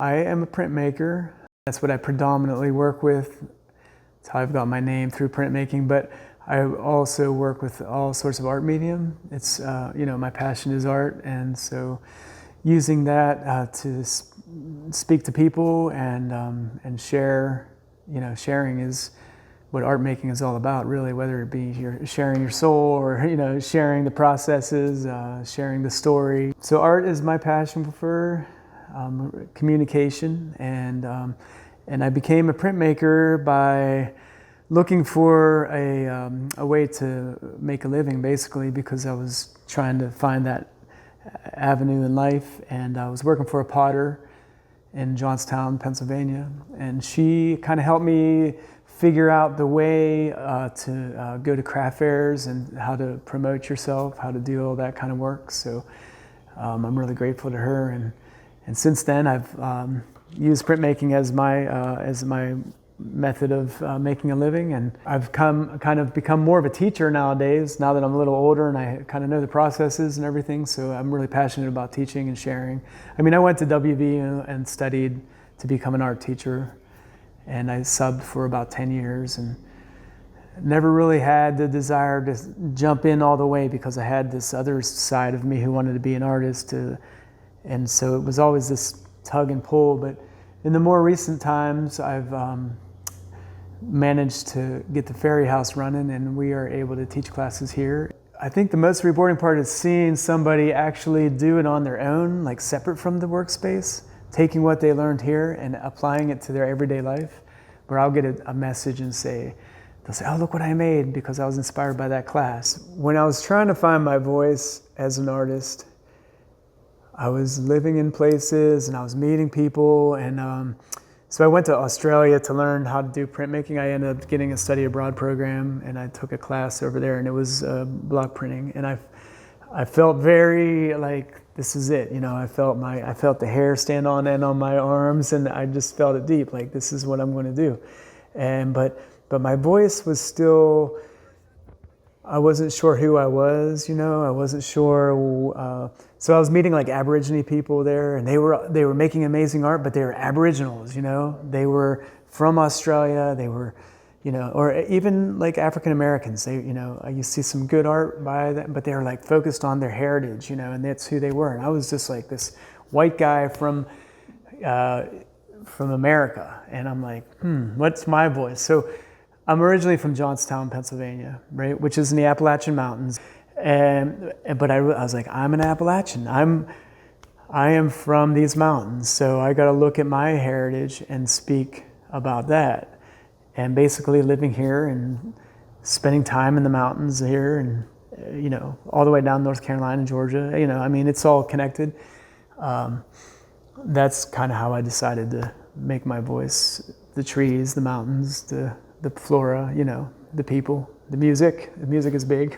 I am a printmaker. That's what I predominantly work with. That's how I've got my name, through printmaking, but I also work with all sorts of art medium. It's, my passion is art, and so using that to speak to people and share, sharing is what art making is all about, really, whether it be you're sharing your soul or, sharing the processes, sharing the story. So art is my passion for communication, and I became a printmaker by looking for a way to make a living, basically, because I was trying to find that avenue in life, and I was working for a potter in Johnstown, Pennsylvania, and she kind of helped me figure out the way to go to craft fairs and how to promote yourself, how to do all that kind of work. So I'm really grateful to her, and since then I've used printmaking as my method of making a living, and I've kind of become more of a teacher nowadays, now that I'm a little older and I kind of know the processes and everything, so I'm really passionate about teaching and sharing. I mean, I went to WV and studied to become an art teacher, and I subbed for about 10 years and never really had the desire to jump in all the way, because I had this other side of me who wanted to be an artist, and so it was always this tug and pull. But in the more recent times, I've managed to get the Ferry House running, and we are able to teach classes here. I think the most rewarding part is seeing somebody actually do it on their own, like separate from the workspace, taking what they learned here and applying it to their everyday life, where I'll get a message and they'll say, oh, look what I made, because I was inspired by that class. When I was trying to find my voice as an artist, I was living in places and I was meeting people, and so I went to Australia to learn how to do printmaking. I ended up getting a study abroad program, and I took a class over there, and it was block printing. And I felt very like, this is it. I felt the hair stand on end on my arms, and I just felt it deep, like this is what I'm going to do. But my voice was still, I wasn't sure who I was, I wasn't sure. So I was meeting like Aborigine people there, and they were making amazing art, but they were Aboriginals, They were from Australia, they were, or even like African Americans. You see some good art by them, but they were like focused on their heritage, and that's who they were. And I was just like this white guy from America, and I'm like, what's my voice? So I'm originally from Johnstown, Pennsylvania, right, which is in the Appalachian Mountains. But I was like, I'm an Appalachian. I am from these mountains, so I got to look at my heritage and speak about that. And basically living here and spending time in the mountains here, and all the way down North Carolina, Georgia. I mean, it's all connected. That's kind of how I decided to make my voice: the trees, the mountains, the flora, the people, the music. The music is big.